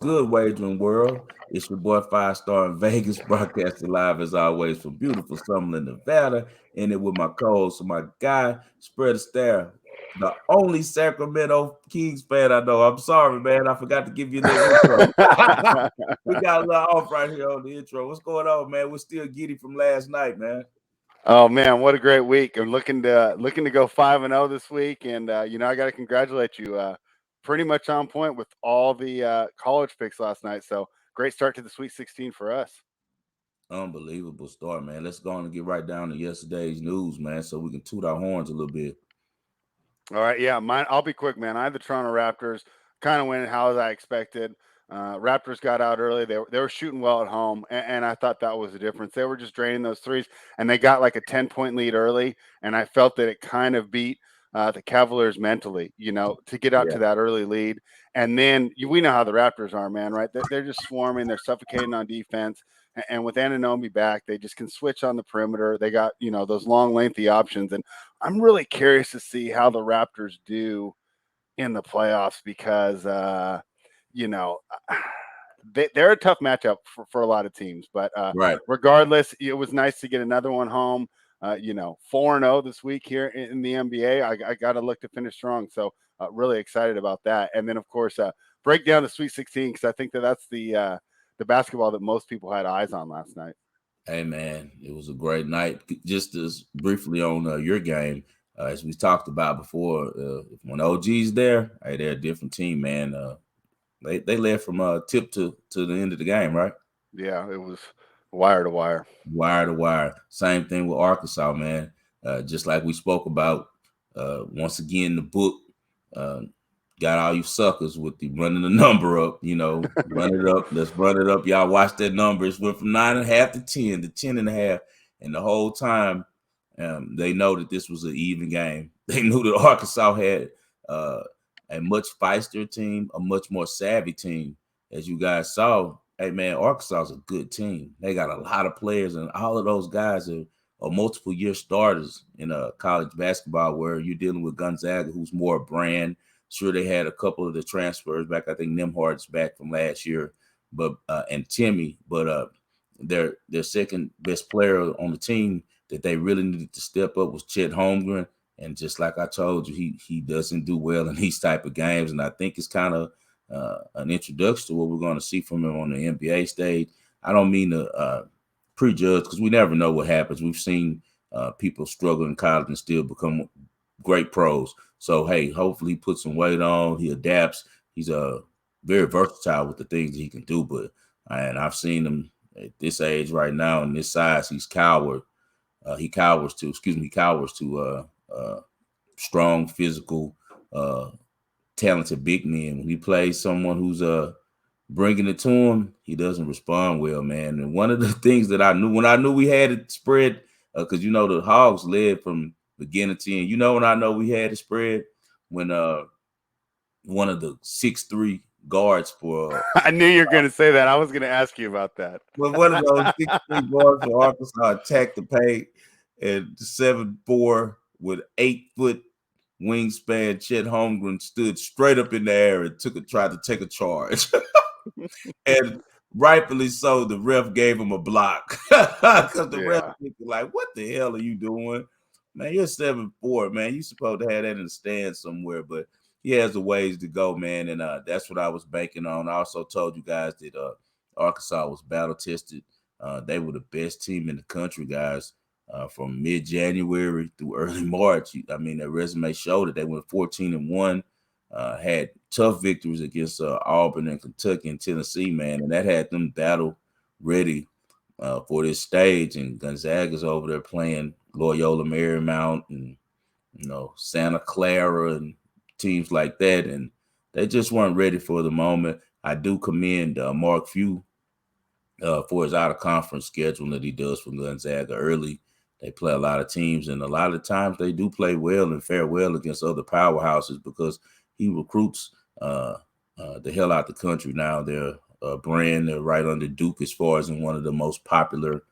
Good Wagering World? It's your boy Five Star in Vegas, broadcasting live as always from beautiful Summerlin, Nevada. In it with my co-host, my guy, Spread Astaire, the only Sacramento Kings fan I know. I'm sorry, man. I forgot to give you a little intro. We got a little off right here on the intro. What's going on, man? We're still giddy from last night, man. Oh man, what a great week! I'm looking to go 5-0 this week, and I got to congratulate you. Pretty much on point with all the college picks last night. So great start to the Sweet 16 for us. Unbelievable start, man. Let's go on and get right down to yesterday's news, man, so we can toot our horns a little bit. All right, yeah, mine. I'll be quick, man. I had the Toronto Raptors, kind of went how as I expected. Raptors got out early. They were shooting well at home, and I thought that was the difference. They were just draining those threes, and they got like a 10-point lead early, and I felt that it kind of beat the Cavaliers mentally, to get out Yeah, to that early lead. And then we know how the Raptors are, man, right? They're just swarming. They're suffocating on defense. And with Anunoby back, they just can switch on the perimeter. They got, those long, lengthy options. And I'm really curious to see how the Raptors do in the playoffs because, you know, they're a tough matchup for a lot of teams. But right. regardless, it was nice to get another one home. 4-0 this week here in the NBA. I got to look to finish strong. So really excited about that. And then, of course, break down the Sweet 16 because I think that's the basketball that most people had eyes on last night. Hey, man, it was a great night. Just as briefly on your game, as we talked about before, when OG's there, hey, they're a different team, man. They led from tip to the end of the game, right? Yeah, it was wire to wire. Wire to wire. Same thing with Arkansas, man. Just like we spoke about, once again, the book uh, got all you suckers with the running the number up. Run it up. Let's run it up. Y'all watch that number. It went from 9.5 to 10 to 10.5, and the whole time they know that this was an even game. They knew that Arkansas had uh, a much feistier team, a much more savvy team, as you guys saw. Hey man, Arkansas is a good team. They got a lot of players, and all of those guys are multiple year starters in college basketball. Where you're dealing with Gonzaga, who's more a brand. Sure, they had a couple of the transfers back. I think Nimhard's back from last year, but and Timmy, but their second best player on the team that they really needed to step up was Chet Holmgren. And just like I told you, he doesn't do well in these type of games, and I think it's kind of an introduction to what we're going to see from him on the NBA stage. I don't mean to prejudge because we never know what happens. We've seen people struggle in college and still become great pros. So hey, hopefully he puts some weight on. He adapts. He's very versatile with the things he can do. But and I've seen him at this age right now and this size. He's coward. He cowers to strong, physical, uh, talented big men. When he plays someone who's bringing it to him, he doesn't respond well, man. And one of the things that I knew when I knew we had it spread, because the Hogs led from beginning to end. When I know we had it spread when one of the 6'3" guards for I knew you were going to say that. I was going to ask you about that. when one of those 6'3" guards for Arkansas attacked the paint and 7'4" with 8 foot wingspan, Chet Holmgren stood straight up in the air and tried to take a charge. And rightfully so, the ref gave him a block. Because the ref Yeah. thinking like, what the hell are you doing? Man, you're 7'4", man. You supposed to have that in the stand somewhere, but he has the ways to go, man. And that's what I was banking on. I also told you guys that Arkansas was battle tested. They were the best team in the country, guys. From mid-January through early March. I mean, their resume showed it. They went 14-1, had tough victories against Auburn and Kentucky and Tennessee, man, and that had them battle ready for this stage. And Gonzaga's over there playing Loyola Marymount and Santa Clara and teams like that, and they just weren't ready for the moment. I do commend Mark Few for his out of conference schedule that he does for Gonzaga early. They play a lot of teams, and a lot of times they do play well and fare well against other powerhouses because he recruits the hell out the country now. They're a brand. They're right under Duke as far as in one of the most popular.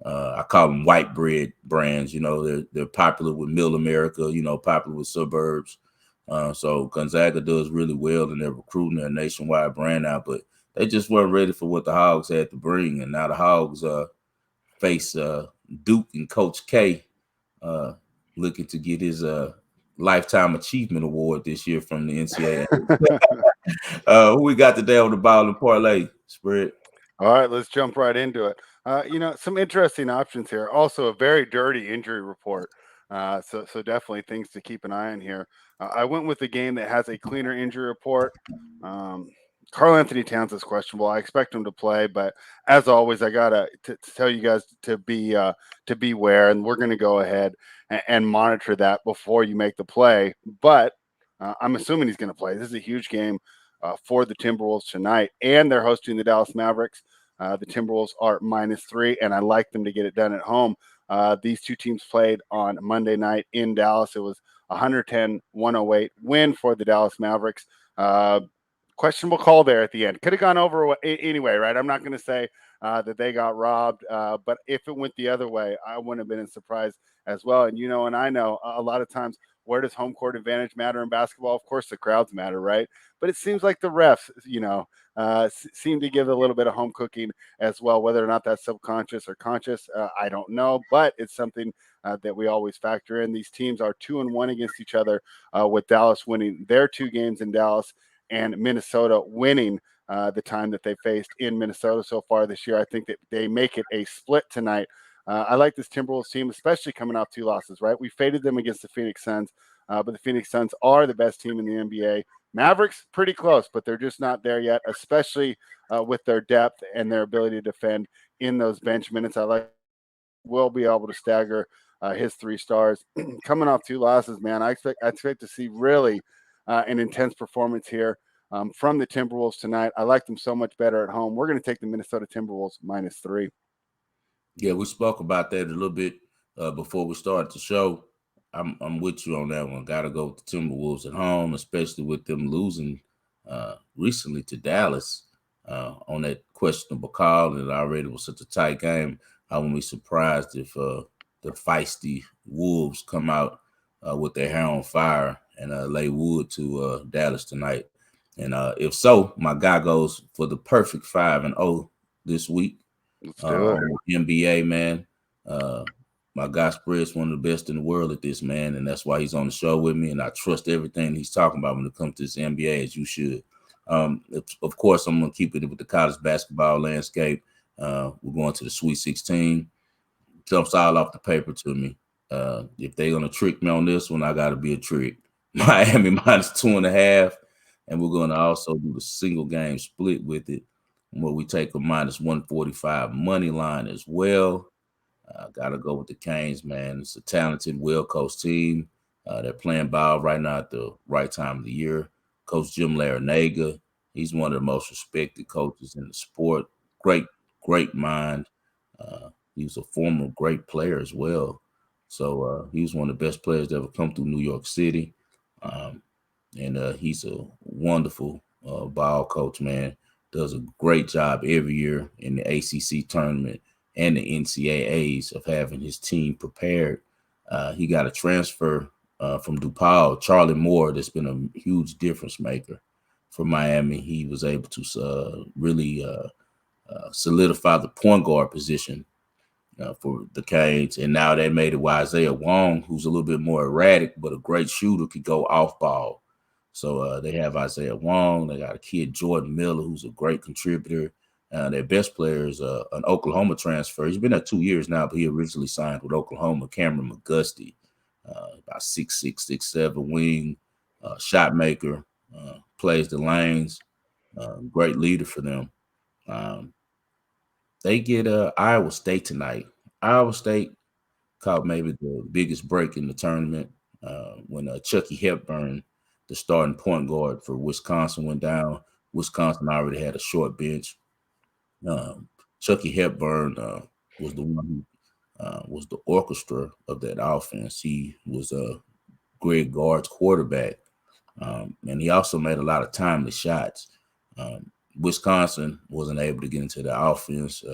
I call them white bread brands. They're popular with Middle America. Popular with suburbs. So Gonzaga does really well in their recruiting. They're a nationwide brand now, but they just weren't ready for what the Hogs had to bring, and now the Hogs face Duke and Coach K, looking to get his lifetime achievement award this year from the NCAA. Who we got today on the ball and parlay spread? All right, let's jump right into it. Some interesting options here. Also, a very dirty injury report. So definitely things to keep an eye on here. I went with a game that has a cleaner injury report. Um, Carl Anthony Towns is questionable. I expect him to play, but as always, I gotta to tell you guys to beware, and we're going to go ahead and monitor that before you make the play. But I'm assuming he's going to play. This is a huge game for the Timberwolves tonight, and they're hosting the Dallas Mavericks. The Timberwolves are -3, and I like them to get it done at home. These two teams played on Monday night in Dallas. It was 110-108 win for the Dallas Mavericks. Questionable call there at the end. Could have gone over anyway, right? I'm not going to say that they got robbed, but if it went the other way, I wouldn't have been surprised as well. And I know a lot of times, where does home court advantage matter in basketball? Of course, the crowds matter, right? But it seems like the refs, seem to give a little bit of home cooking as well. Whether or not that's subconscious or conscious, I don't know, but it's something that we always factor in. These teams are 2-1 against each other, with Dallas winning their 2 games in Dallas and Minnesota winning the time that they faced in Minnesota so far this year. I think that they make it a split tonight. I like this Timberwolves team, especially coming off 2 losses, right? We faded them against the Phoenix Suns, but the Phoenix Suns are the best team in the NBA. Mavericks, pretty close, but they're just not there yet, especially with their depth and their ability to defend in those bench minutes. I like will be able to stagger his 3 stars. Coming off 2 losses, man, I expect to see really an intense performance here from the Timberwolves tonight. I like them so much better at home. We're going to take the Minnesota Timberwolves -3. Yeah, we spoke about that a little bit before we started the show. I'm with you on that one. Got to go with the Timberwolves at home, especially with them losing recently to Dallas on that questionable call. And it already was such a tight game. I wouldn't be surprised if the feisty Wolves come out with their hair on fire and lay wood to Dallas tonight. And if so, my guy goes for the perfect 5-0 this week. Let's do it. NBA, man. My guy Spread's one of the best in the world at this, man, and that's why he's on the show with me, and I trust everything he's talking about when it comes to this NBA, as you should. Of course, I'm going to keep it with the college basketball landscape. We're going to the Sweet 16. Jumps all off the paper to me. If they're going to trick me on this one, I got to be a trick. Miami -2.5, and we're going to also do the single game split with it, where we take a -145 money line as well. Got to go with the Canes, man. It's a talented, well-coached team. They're playing ball right now at the right time of the year. Coach Jim Larinaga, he's one of the most respected coaches in the sport. Great mind. He was a former great player as well. So he was one of the best players to ever come through New York City. And he's a wonderful ball coach, man. Does a great job every year in the ACC tournament and the NCAAs of having his team prepared. He got a transfer from DePaul, Charlie Moore, that's been a huge difference maker for Miami. He was able to really solidify the point guard position for the Canes. And now they made it where Isaiah Wong, who's a little bit more erratic, but a great shooter, could go off ball. So they have Isaiah Wong. They got a kid, Jordan Miller, who's a great contributor. Their best player is an Oklahoma transfer. He's been there 2 years now, but he originally signed with Oklahoma, Cameron McGusty, about 6'6", 6'7" wing, shot maker, plays the lanes, great leader for them. They get Iowa State tonight. Iowa State caught maybe the biggest break in the tournament when Chucky Hepburn, the starting point guard for Wisconsin, went down. Wisconsin already had a short bench. Chucky Hepburn was the one who was the orchestra of that offense. He was Greg Gard's quarterback, and he also made a lot of timely shots. Wisconsin wasn't able to get into the offense.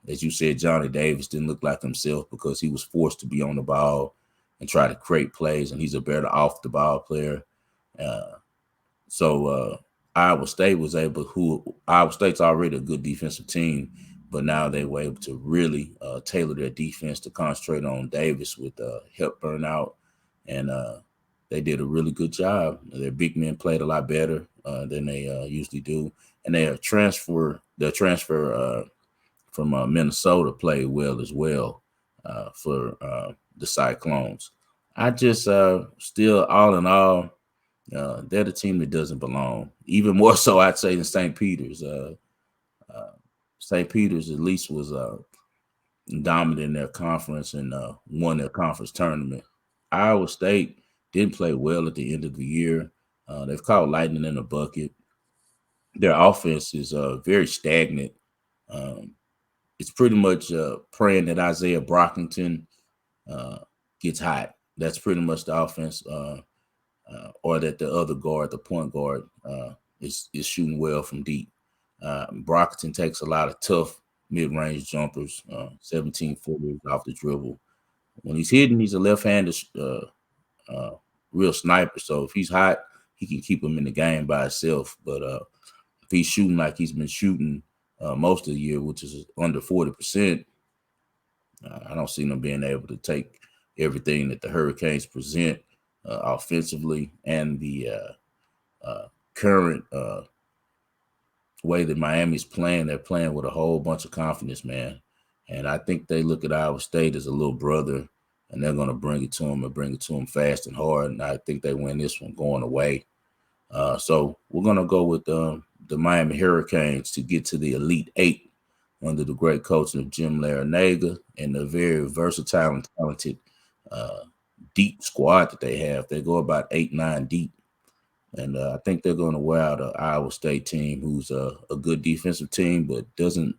As you said, Johnny Davis didn't look like himself because he was forced to be on the ball and try to create plays, and he's a better off-the-ball player. So Iowa State was able, who Iowa State's already a good defensive team, but now they were able to really tailor their defense to concentrate on Davis with help burn out, and they did a really good job. Their big men played a lot better than they usually do, and their transfer from Minnesota played well as well for the Cyclones. I just still, all in all, they're the team that doesn't belong. Even more so, I'd say, than St. Peter's. Uh, St. Peter's at least was dominant in their conference and won their conference tournament. Iowa State didn't play well at the end of the year. They've caught lightning in a bucket. Their offense is very stagnant. Um, it's pretty much praying that Isaiah Brockington uh, gets hot. That's pretty much the offense. Or that the other guard, the point guard, is shooting well from deep. Brockton takes a lot of tough mid-range jumpers, 17 footers off the dribble. When he's hitting, he's a left-handed uh, real sniper. So if he's hot, he can keep him in the game by himself. But if he's shooting like he's been shooting most of the year, which is under 40%, I don't see them being able to take everything that the Hurricanes present offensively, and the current way that Miami's playing. They're playing with a whole bunch of confidence, man. And I think they look at Iowa State as a little brother, and they're going to bring it to them and bring it to them fast and hard. And I think they win this one going away. So we're going to go with the Miami Hurricanes to get to the Elite Eight under the great coaching of Jim Larinaga and the very versatile and talented deep squad that they have. They go about 8-9 deep. And I think they're going to wear out an Iowa State team who's a good defensive team, but doesn't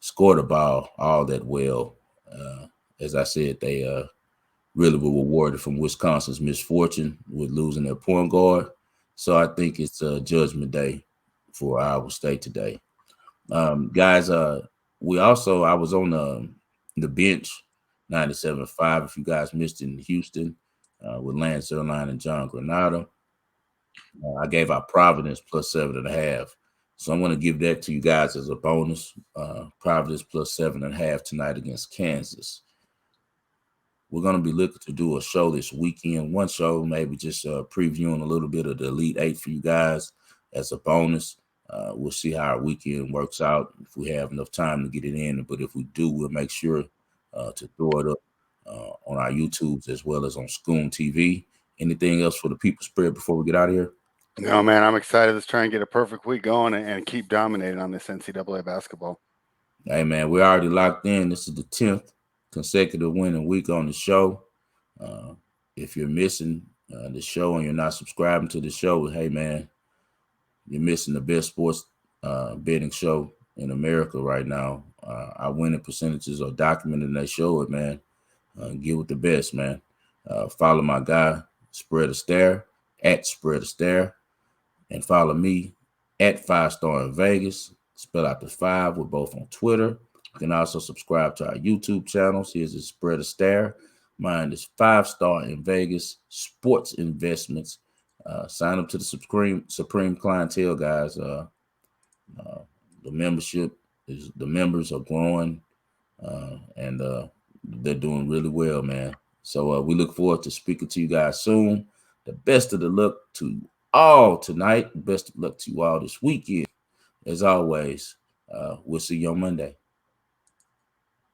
score the ball all that well. As I said, they really were rewarded from Wisconsin's misfortune with losing their point guard. So I think it's Judgment Day for Iowa State today. Guys, I was on the bench 97.5. If you guys missed it in Houston with Lance Zierlein and John Granada, I gave out Providence plus 7.5. So I'm going to give that to you guys as a bonus. Providence plus 7.5 tonight against Kansas. We're going to be looking to do a show this weekend. One show, maybe just previewing a little bit of the Elite Eight for you guys as a bonus. We'll see how our weekend works out, if we have enough time to get it in. But if we do, we'll make sure to throw it up on our YouTubes as well as on SCOON TV. Anything else for the people spread before we get out of here? No, man, I'm excited. Let's try and get a perfect week going and keep dominating on this NCAA basketball. Hey, man, we're already locked in. This is the 10th consecutive winning week on the show. If you're missing the show and you're not subscribing to the show, hey, man, you're missing the best sports betting show in America right now. Our winning percentages are documented and they show it, man. Get with the best, man. Follow my guy, Spread a Stare, at Spread a Stare, and follow me at 5 Star in Vegas. Spell out the 5. We're both on Twitter. You can also subscribe to our YouTube channels. Here's the Spread a Stare. Mine is 5 Star in Vegas Sports Investments. Sign up to the Supreme Clientele, guys. The members are growing, and they're doing really well, man. So we look forward to speaking to you guys soon. The best of the luck to all tonight. Best of luck to you all this weekend. As always, we'll see you on Monday.